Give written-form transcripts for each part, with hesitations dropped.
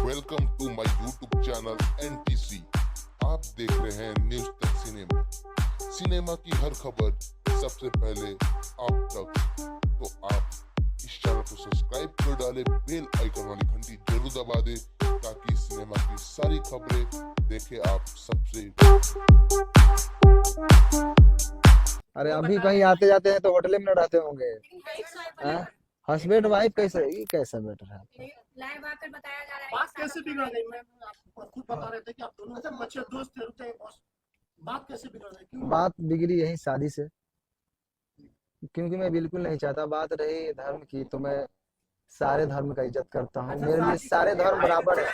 Welcome to my YouTube channel NTC। आप देख रहे हैं न्यूज तक सिनेमा। सिनेमा की हर खबर सबसे पहले आप तक, तो आप इस चैनल को सब्सक्राइब कर डालें, बेल आइकन वाली घंटी जरूर दबा दें ताकि सिनेमा की सारी खबरें देखें आप सबसे। अरे अभी कहीं आते जाते हैं तो होटल में न रहते होंगे। हस्बैंड वाइफ कैसे, ये कैसा बेटर है? लाइव आकर बताया जा रहा है। बात कैसे बिगड़ गई? मैं आपको खुद बता रहे थे कि आप दोनों से अच्छे दोस्त थे, रुके बॉस। बात कैसे बिगड़ गई? क्यों बात बिगड़ी यही शादी से, क्योंकि मैं बिल्कुल नहीं चाहता। बात रही धर्म की, तो मैं सारे धर्म का इज्जत करता हूँ। मेरे लिए सारे धर्म बराबर है।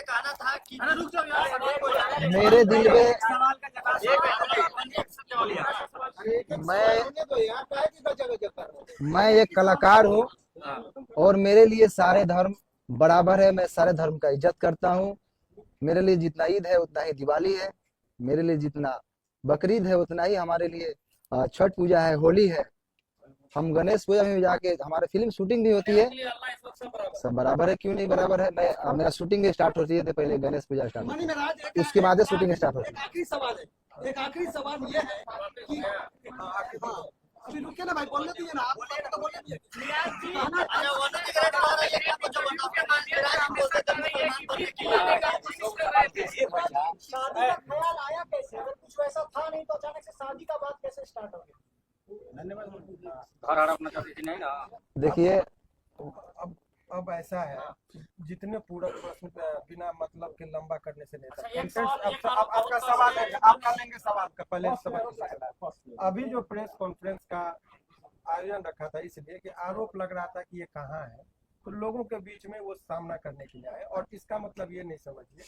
कहना था कि रुक जाओ यार, मेरे दिल में मैं एक कलाकार हूँ और मेरे लिए सारे धर्म बराबर है। मैं सारे धर्म का इज्जत करता हूँ। मेरे लिए जितना ईद है उतना ही दिवाली है, मेरे लिए जितना बकरीद है उतना ही हमारे लिए छठ पूजा है, होली है। हम गणेश पूजा में जाके हमारे फिल्म शूटिंग भी होती है, सब बराबर है। क्यों नहीं बराबर है? मैं मेरा शूटिंग स्टार्ट होती है तो पहले गणेश पूजा स्टार्ट होती है, उसके बाद शूटिंग स्टार्ट होती है। एक आखिरी सवाल ये है कि अभी रुके ना भाई, बोलने दीजिए ना, आप तो बोलने दीजिए। शादी का ख्याल आया कैसे? अगर कुछ वैसा था नहीं तो अचानक से शादी का बात कैसे स्टार्ट हो गया? देखिए, अब ऐसा है, जितने पूरा प्रश्न बिना मतलब के लंबा करने से नहीं था। अब आपका सवाल है, आपका लेंगे सवाल का पहले सवाल। अभी जो प्रेस कॉन्फ्रेंस का आयोजन रखा था इसलिए कि आरोप लग रहा था कि ये कहाँ है, तो लोगों के बीच में वो सामना करने के लिए आए। और इसका मतलब ये नहीं समझिए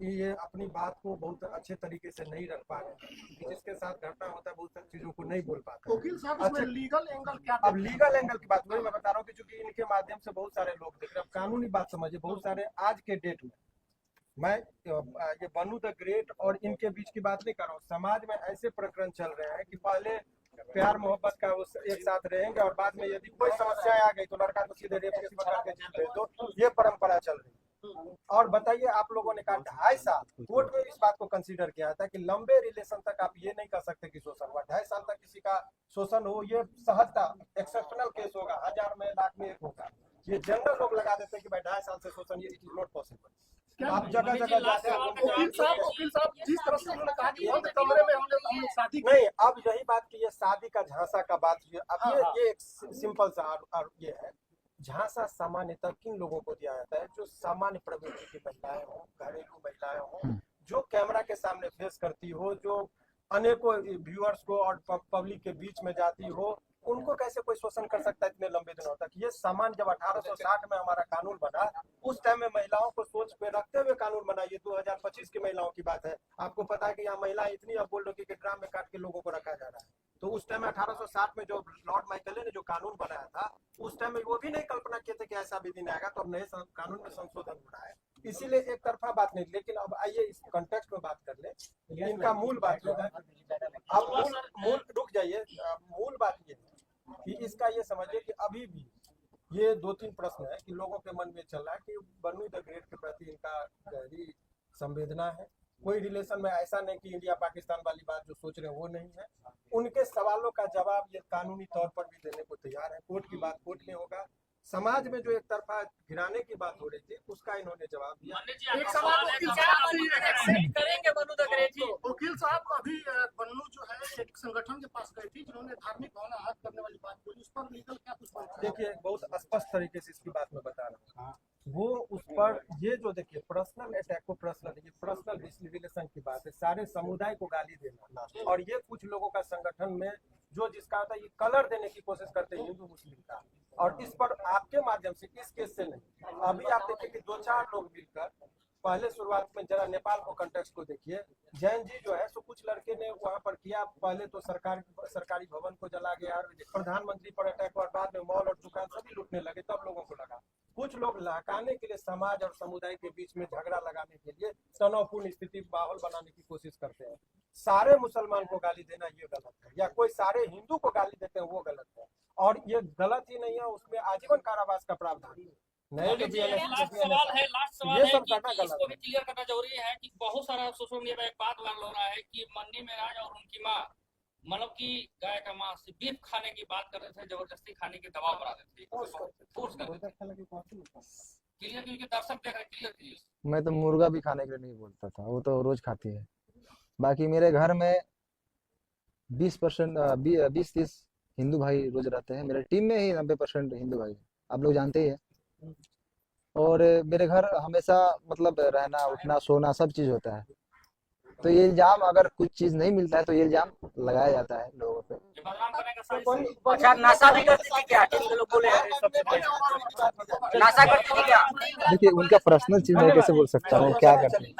कि ये अपनी बात को बहुत अच्छे तरीके से नहीं रख पा रहे, जिसके साथ घटना होता है बहुत सारी चीजों को नहीं बोल पाते। वकील साहब, इसमें लीगल एंगल क्या? अब लीगल एंगल की बात वही मैं बता रहा हूँ कि चूंकि इनके माध्यम से बहुत सारे लोग देख रहे हैं। अब कानूनी बात समझिए, बहुत सारे आज के डेट में मैं ये बनू द ग्रेट और इनके बीच की बात नहीं कर रहा हूँ। समाज में ऐसे प्रकरण चल रहे हैं कि पहले प्यार मोहब्बत का वो एक साथ रहेंगे और बाद में यदि कोई समस्या आ गई तो लड़का को सीधे रेप केस में करके जेल भेज दो। ये परंपरा चल रही है। और बताइए, आप लोगों ने कहा 2.5 साल कोर्ट में इस बात को कंसीडर किया था कि लंबे रिलेशन तक आप ये नहीं कर सकते कि शोषण हुआ। 2.5 साल तक किसी का शोषण हो, ये सहजता एक्सेप्शनल केस होगा, 1000 में लाख में एक होगा। ये जनरल लोग लगा देते हैं कि भाई 2.5 साल से शोषण, ये इट इज नॉट पॉसिबल। आप जगह जगह जाते हैं। वकील साहब जिस तरह से उन्होंने कहा कि बंद कमरे में हमने शादी की। नहीं, अब यही बात की ये शादी का झांसा का बात हुई। अब ये एक सिंपल सा ये है, झांसा सामान्यतः किन लोगों को दिया जाता है? जो सामान्य प्रवृत्ति की महिलाएं हो, घरेलू महिलाएं हो, जो कैमरा के सामने फेस करती हो, जो अनेकों व्यूअर्स को और पब्लिक के बीच में जाती हो, उनको कैसे कोई शोषण कर सकता है इतने लंबे दिनों तक? ये सामान्य जब 1860 में हमारा कानून बना, उस टाइम में महिलाओं को सोच पे रखते हुए कानून बना। ये 2025 की महिलाओं की बात है। आपको पता है कि यहाँ महिला इतनी अब बोल रही कि ड्राम में काट के लोगों को रखा जा रहा है। तो उस टाइम में 1860 में जो लॉर्ड माइकले ने जो कानून बनाया था, उस टाइम में वो भी नहीं कल्पना किए थे कि ऐसा भी दिन आएगा। तो अब नए कानून में संशोधन हो रहा है, इसीलिए एक तरफा बात नहीं। लेकिन अब आइए इस कॉन्टेक्स्ट में बात कर ले। इनका मूल बात जो है, अब मूल रुक जाइए, मूल बात ये है कि इसका ये समझिए कि अभी भी ये 2-3 प्रश्न है कि लोगों के मन में चल रहा है कि बनू द ग्रेट के प्रति इनका गहरी संवेदना है। कोई रिलेशन में ऐसा नहीं कि इंडिया पाकिस्तान वाली बात जो सोच रहे हैं वो नहीं है। उनके सवालों का जवाब ये कानूनी तौर पर भी देने को तैयार है। कोर्ट की बात कोर्ट में होगा। समाज में जो एक तरफा गिराने की बात हो रही थी उसका इन्होंने जवाब दिया। एक सवाल वकील साहब, अभी बन्नू जो है एक संगठन के पास गई थी जिन्होंने धार्मिक भावना आहत करने वाली बात बोली, उस पर लीगल क्या कुछ बात? देखिए, बहुत स्पष्ट तरीके से इसकी बात मैं बता रहा हूँ। वो उस पर ये जो देखिए पर्सनल अटैक को पर्सनल रिलेशन की बात है। सारे समुदाय को गाली देना, और ये कुछ लोगों का संगठन में जो जिसका होता है ये कलर देने की कोशिश करते हैं हिंदू मुस्लिम का। और इस पर आपके माध्यम से, इस केस से नहीं, अभी आप देखिए कि 2-4 लोग मिलकर पहले शुरुआत में जरा नेपाल को कंटेक्स्ट को देखिए। जैन जी जो है सो कुछ लड़के ने वहां पर किया, पहले तो सरकारी भवन को जला गया, प्रधानमंत्री पर अटैक और बाद में मॉल और दुकान सभी लूटने लगे। तब लोगों को लगा कुछ लोग लहकाने के लिए समाज और समुदाय के बीच में झगड़ा लगाने के लिए तनावपूर्ण स्थिति माहौल बनाने की कोशिश करते हैं। सारे मुसलमान को गाली देना ये गलत है, या कोई सारे हिंदू को गाली देते हैं वो गलत है। और ये गलत ही नहीं है, उसमें आजीवन कारावास का प्रावधान है। नए जो लास्ट सवाल है ये सब कि करना गलत इसको भी है। क्लियर करना जरूरी है कि बहुत सारा सोशल मीडिया में एक बात वायरल हो रहा है कि मन्नी मेराज और उनकी माँ मतलब कि गाय का मांस बीफ खाने की बात कर रहे थे, जबरदस्ती खाने के दबाव बना रहे थे, फोर्स कर रहे थे। क्लियर क्योंकि दर्शक देख रहे, क्लियर कीजिए। मैं तो मुर्गा भी खाने के लिए नहीं बोलता था, वो तो रोज खाती है। बाकी मेरे घर में 20% 20-30 हिंदू भाई रोज रहते हैं। मेरे टीम में ही 90% हिंदू भाई हैं, आप लोग जानते ही हैं। और मेरे घर हमेशा मतलब रहना उठना सोना सब चीज होता है। तो ये इल्जाम अगर कुछ चीज नहीं मिलता है तो ये इल्जाम लगाया जाता है लोगों पे। ये बदनाम करने का साजिश। अच्छा नशा भी करती थी क्या? जिन लोग बोले हैं सबसे पहले नशा करती थी क्या? देखिए उनका पर्सनल चीज मैं कैसे बोल सकता हूँ क्या करते हैं।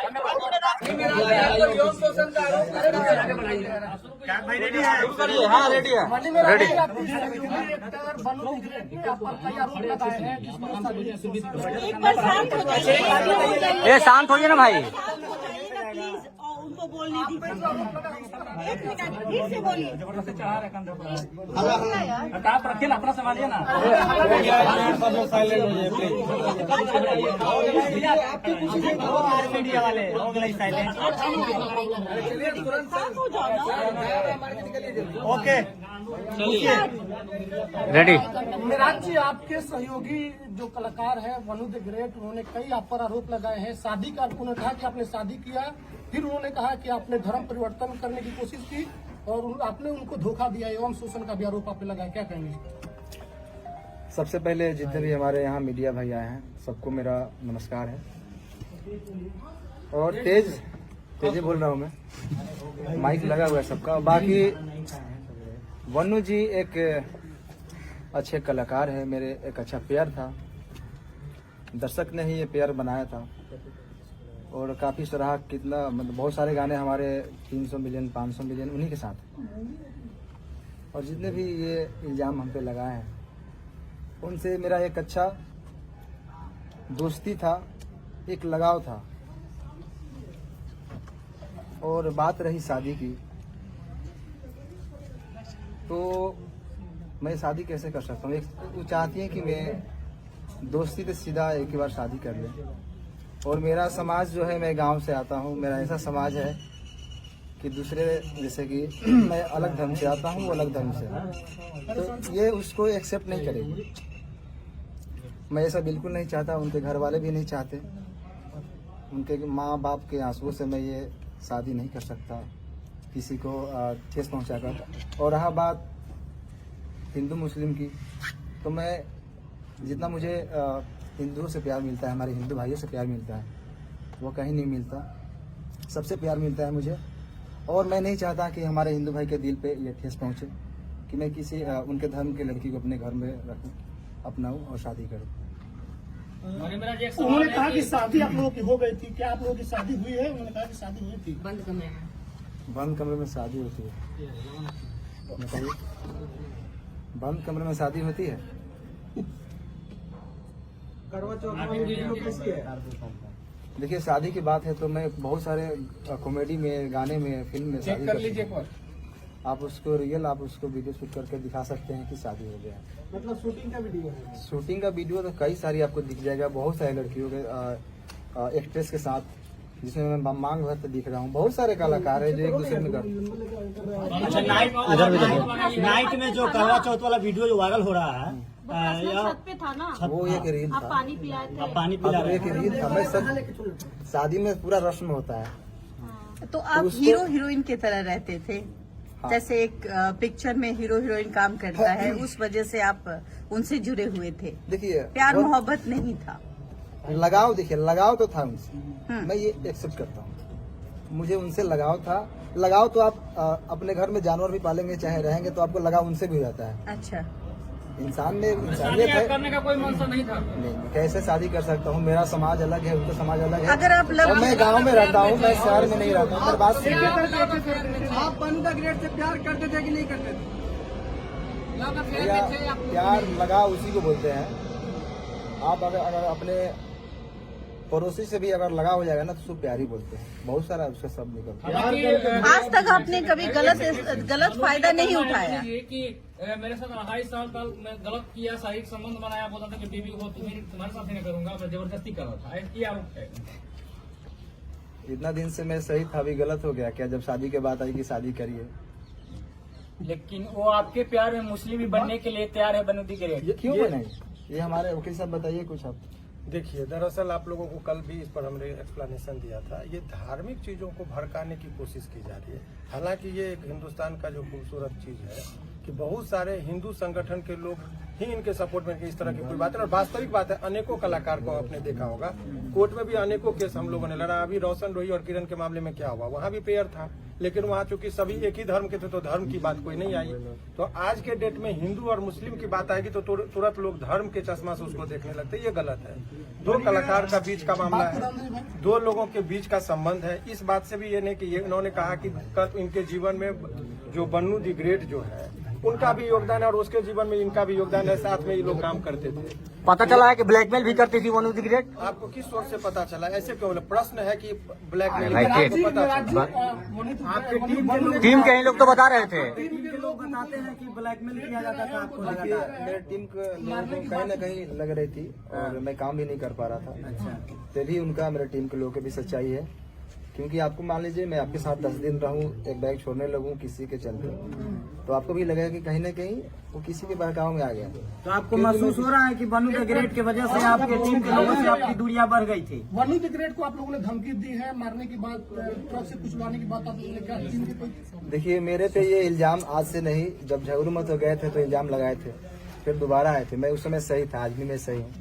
हाँ रेडी है, रेडी। ये शांत हो जाइए ना भाई। उनको बोलने दीजिए। एक मिनट फिर से बोलिए। आप रखिए ना, अपना संभालिए ना। मीडिया वाले हो गए silent. Okay ready. Meraj ji, आपके सहयोगी जो कलाकार है वनु द ग्रेट, उन्होंने कई आप पर आरोप लगाए हैं। शादी का उन्होंने कहा कि आपने शादी किया, फिर उन्होंने कहा कि आपने धर्म परिवर्तन करने की कोशिश की और आपने उनको धोखा दिया एवं शोषण का भी आरोप आप पे लगाया, क्या कहेंगे? सबसे पहले जितने भी हमारे यहाँ मीडिया भाई आए हैं सबको मेरा नमस्कार है। और तेज बोल रहा हूँ मैं, माइक लगा हुआ है सबका। बाकी वनु जी एक अच्छे कलाकार है, मेरे एक अच्छा पेयर था, दर्शक ने ही ये पेयर बनाया था और काफ़ी सराहा। कितना मतलब बहुत सारे गाने हमारे 300 मिलियन 500 मिलियन उन्हीं के साथ। और जितने भी ये इल्ज़ाम हम पे लगाए हैं उनसे मेरा एक अच्छा दोस्ती था, एक लगाव था। और बात रही शादी की, तो मैं शादी कैसे कर सकता हूँ? वो चाहती है कि मैं दोस्ती से सीधा एक ही बार शादी कर ले। और मेरा समाज जो है, मैं गांव से आता हूँ, मेरा ऐसा समाज है कि दूसरे जैसे कि मैं अलग धर्म से आता हूँ, वो अलग धर्म से, तो ये उसको एक्सेप्ट नहीं करेगी। मैं ऐसा बिल्कुल नहीं चाहता, उनके घर वाले भी नहीं चाहते। उनके माँ बाप के आंसुओं से मैं ये शादी नहीं कर सकता किसी को ठेस पहुंचाकर। और रहा बात हिंदू मुस्लिम की, तो मैं जितना मुझे हिंदुओं से प्यार मिलता है, हमारे हिंदू भाइयों से प्यार मिलता है, वो कहीं नहीं मिलता। सबसे प्यार मिलता है मुझे। और मैं नहीं चाहता कि हमारे हिंदू भाई के दिल पे ये ठेस पहुंचे कि मैं किसी उनके धर्म के लड़की को अपने घर में रखूं, अपनाऊं और शादी करूं। उन्होंने कहा कि शादी आप लोगों की हो गई थी, क्या आप लोगों की शादी हुई है? उन्होंने कहा कि शादी हुई थी। बंद कमरे में शादी होती है? बताइए, बंद कमरे में शादी होती है? देखिए शादी की बात है तो मैं बहुत सारे कॉमेडी में, गाने में, फिल्म में शादी कर लीजिए। आप उसको रियल आप उसको वीडियो शूट करके दिखा सकते हैं कि शादी हो गया। मतलब शूटिंग का वीडियो है? शूटिंग का वीडियो तो कई सारी आपको दिख जाएगा, बहुत सारी लड़कियों के एक्ट्रेस के साथ, जिसमें मैं मांग भर दिख रहा हूँ। बहुत सारे कलाकार है जो एक दूसरे में अच्छा नाइट में जो करवा चौथ वाला वीडियो जो वायरल हो रहा है, छत पे था ना, वो एक रील आप था। पानी पिलाए थे। पानी पिला रहे एक रील था। मैं सब शादी में पूरा रस्म होता है। तो आप उसको- हीरो हीरोइन की तरह रहते थे, हाँ। जैसे एक पिक्चर में हीरो हीरोइन काम करता है, उस वजह से आप उनसे जुड़े हुए थे। देखिए प्यार और मोहब्बत नहीं था। लगाव, देखिए लगाव तो था उनसे, मैं ये एक्सेप्ट करता हूँ, मुझे उनसे लगाव था। लगाव तो आप अपने घर में जानवर भी पालेंगे चाहे रहेंगे तो आपको लगाव उनसे भी हो जाता है। अच्छा, इंसान में इंसानियत है। करने का कोई मंशा नहीं था। नहीं, मैं कैसे शादी कर सकता हूँ? मेरा समाज अलग है, उनका समाज अलग है। अगर आप और मैं गांव में रहता हूँ, मैं शहर में नहीं रहता हूँ। मेरी बात सुनिए। आप वनु द ग्रेट से प्यार करते थे कि नहीं करते थे? भैया प्यार लगाव उसी को बोलते हैं। आप अगर अपने पड़ोसी से भी अगर लगा हो जाएगा ना तो उसको प्यार ही बोलते हैं, बहुत सारा उसका शब्द निकलता है। हालांकि आज तक आपने कभी गलत फायदा नहीं उठाया। ये कि मेरे साथ 2.5 साल तक मैं गलत किया, शारीरिक संबंध बनाया, बोलता था कि बीवी को तुम्हारे साथ ही नहीं करूंगा, मैं जबरदस्ती कर रहा था, ये आरोप है। इतना दिन से मैं सही था, अभी गलत हो गया क्या? जब शादी के बात आई कि शादी करिए। लेकिन वो आपके प्यार में मुस्लिम भी बनने के लिए तैयार है बनू दी ग्रेट। ये क्यों बनाई? ये हमारे वकील साहब बताइए कुछ आप। देखिए, दरअसल आप लोगों को कल भी इस पर हमने एक्सप्लेनेशन दिया था। ये धार्मिक चीजों को भड़काने की कोशिश की जा रही है। हालांकि ये एक हिंदुस्तान का जो खूबसूरत चीज है कि बहुत सारे हिंदू संगठन के लोग ही इनके सपोर्ट में इस तरह की कोई बात है। और वास्तविक बात है, अनेकों कलाकार को आपने देखा होगा, कोर्ट में भी अनेकों केस हम लोगों ने लड़ा। अभी रोशन रोही और किरण के मामले में क्या हुआ, वहाँ भी पेयर था, लेकिन वहाँ चूंकि सभी एक ही धर्म के थे तो धर्म की बात कोई नहीं आई। तो आज के डेट में हिंदू और मुस्लिम की बात आएगी तो तुरंत लोग धर्म के चश्मा से उसको देखने लगते हैं। ये गलत है। दो कलाकार का बीच का मामला है, दो लोगों के बीच का संबंध है। इस बात से भी ये नहीं कि ये इन्होंने कहा कि इनके जीवन में जो बन्नू दी ग्रेट जो है उनका भी योगदान है और उसके जीवन में इनका भी योगदान है। साथ में ये लोग काम करते थे। पता चला है कि ब्लैकमेल भी करती थी बनू दी ग्रेट। आपको किस सोर्स से पता चला? ऐसे क्यों? प्रश्न है कि ब्लैकमेल Right. पता चला? आपके टीम के ही लोग तो बता रहे थे। टीम के लोग बताते हैं कि ब्लैकमेल किया जाता था आपको देखिए, मेरे टीम के लोगों को कहीं ना कहीं लग रही थी और मैं काम भी नहीं कर पा रहा था। अच्छा, तभी उनका मेरे टीम के लोगों की भी सच्चाई है, क्योंकि आपको मान लीजिए मैं आपके साथ 10 दिन रहूं, एक बैग छोड़ने लगूं किसी के चलते, तो आपको भी लगेगा कि कहीं ना कहीं वो किसी के बहकाव में आ गया। तो आपको महसूस हो रहा है कि बनू दी ग्रेट की वजह से आपके टीम के लोगों से आपकी दूरियां बढ़ गई थी? वनू द ग्रेट को आप लोगों ने धमकी दी है, मारने की बात, ट्रक से कुचलवाने की बात आप लोगों ने क्या टीम की कोई? देखिए, मेरे पे ये इल्जाम आज से नहीं, जब झगड़ू मत हो गए थे तो इल्जाम लगाए थे, फिर दोबारा आए थे। मैं उस समय सही था, आज भी मैं सही हूँ,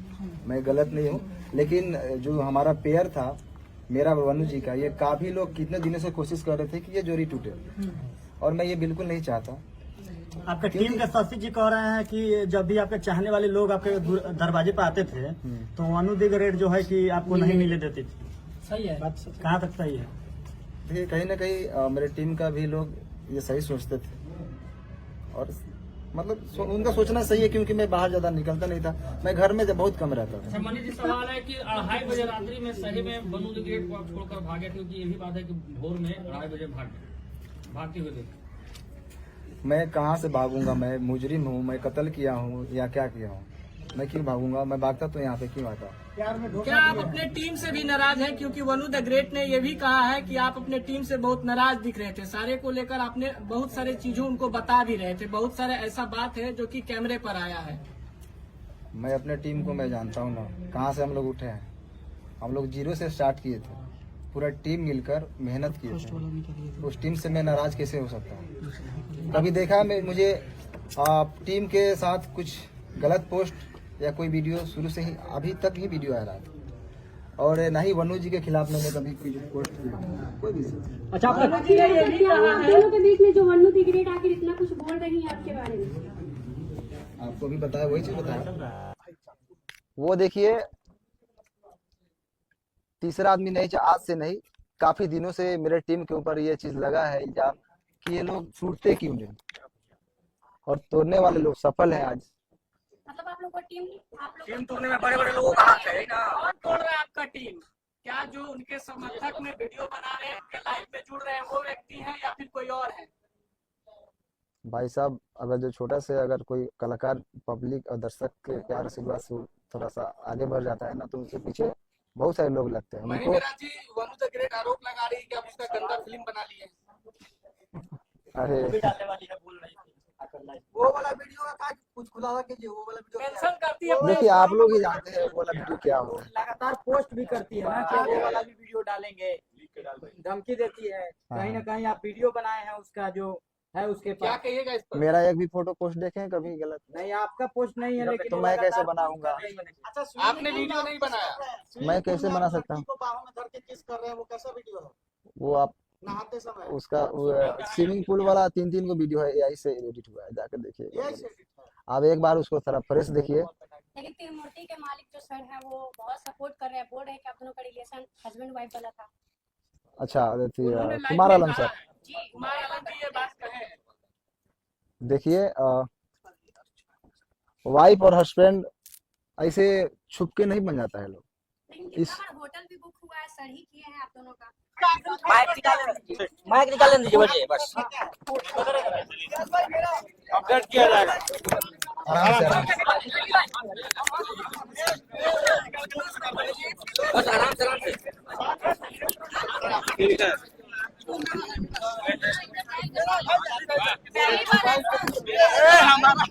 मैं गलत नहीं हूँ। लेकिन जो हमारा पेयर था मेरा वनु जी का, ये काफी लोग कितने दिनों से कोशिश कर रहे थे कि ये जोड़ी टूटे, और मैं ये बिल्कुल नहीं चाहता। आपके टीम के शशि जी कह रहे हैं कि जब भी आपके चाहने वाले लोग आपके दरवाजे पर आते थे तो वनु दी ग्रेट जो है कि आपको नहीं मिले देती थी। सही है, कहाँ तक सही है? देखिए, कहीं ना कहीं मेरे टीम का भी लोग ये सही सोचते थे, और मतलब उनका सोचना सही है, क्योंकि मैं बाहर ज्यादा निकलता नहीं था, मैं घर में बहुत कम रहता था। अच्छा मनीष जी, सवाल है कि 2:30 बजे रात्रि में सही में बनू दी ग्रेट को आप छोड़कर भागे, क्योंकि ये भी बात है कि भोर में 2:30 बजे भागते हुए देखे। मैं कहाँ से भागूंगा? मैं मुजरिम हूँ, मैं कत्ल किया हूँ या क्या किया हूँ? मैं क्यों भागूंगा? मैं भागता तो यहाँ पे क्यों आता? क्या आप अपने टीम से भी नाराज हैं? क्योंकि वनु द ग्रेट ने ये भी कहा है कि आप अपने टीम से बहुत नाराज दिख रहे थे, सारे को लेकर आपने बहुत सारे चीजों उनको बता भी रहे थे, बहुत सारे ऐसा बात है जो कि कैमरे पर आया है। मैं अपने टीम को मैं जानता हूँ ना, कहाँ से हम लोग उठे हैं। हम लोग 0 से स्टार्ट किए थे, पूरा टीम मिलकर मेहनत किए थे। उस टीम से मैं नाराज कैसे हो सकता हूँ? कभी देखा मुझे टीम के साथ कुछ गलत पोस्ट या कोई वीडियो? शुरू से ही अभी तक ही वीडियो आ रहा है, और ना ही वनु जी के खिलाफ मैंने कभी कोई पोस्ट किया, कोई भी। अच्छा, दोनों के बीच में जो वनु दी ग्रेट आखिर इतना कुछ बोल रही है आपके बारे में? आपको भी बताया, वही चीज बताया। वो देखिए, तीसरा आदमी नहीं, आज से नहीं, काफी दिनों से मेरे टीम के ऊपर ये चीज लगा है इल्जाम कि ये लोग छूटते क्यों नहीं, और तोड़ने वाले लोग सफल हैं आज। मतलब आप लोग का टीम तोड़ने में बड़े बड़े लोगों का हाथ है ना? कौन तोड़ रहा है आपका टीम? क्या जो उनके समर्थक में वीडियो बना रहे हैं, उनके लाइव में जुड़ रहे हैं, वो व्यक्ति हैं या फिर कोई और है? भाई साहब, अगर जो छोटा से अगर कोई कलाकार पब्लिक और दर्शक के प्यार आशीर्वाद से थोड़ा सा आगे बढ़ जाता है ना, तो उनके पीछे बहुत सारे लोग लगते हैं। उनको जी वनु द ग्रेट आरोप लगा रही है कि आप उसका गंदा फिल्म बना लिए। अरे डालने वाली है, बोल रही है वो वाला वीडियो का कुछ खुलासा कीजिए। वो वाला वीडियो मेंशन करती है, देखिए, आप लोग ही जानते हैं वो वाला वीडियो क्या होता है। लगातार पोस्ट भी करती है ना कि वो वाला भी वीडियो डालेंगे, धमकी देती है। कहीं ना कहीं आप वीडियो बनाए हैं उसका जो है उसके पास, क्या कहिएगा इस पर? मेरा एक भी फोटो पोस्ट देखें कभी? गलत नहीं, आपका पोस्ट नहीं है, लेकिन तो मैं कैसे बनाऊंगा? अच्छा, आपने वीडियो नहीं बनाया? मैं कैसे बना सकता हूँ? बाहों में धर के किस कर रहे हैं, वो कैसा वीडियो है? वो आप नहाते समय उसका स्विमिंग पूल वाला 3 को वीडियो है, एआई से एडिट हुआ है, जाकर देखिए आप एक बार उसको थोड़ा फ्रेश देखिए। लेकिन तिरुमूर्ति के मालिक जो सर है वो बहुत सपोर्ट कर रहे हैं, बोल रहे हैं कि आप दोनों का रिलेशन हस्बैंड वाइफ वाला था। अच्छा, कुमार आलम सर, जी, कुमार आलम जी ये बात कहे। देखिए, वाइफ और हस्बैंड ऐसे छुप के नहीं बन जाता है लोग। लेकिन कितना बार होटल माइक निकालने दीजिए बजे बस अपडेट किया जाएगा आराम से आराम से। बस आराम से ठीक है हमारा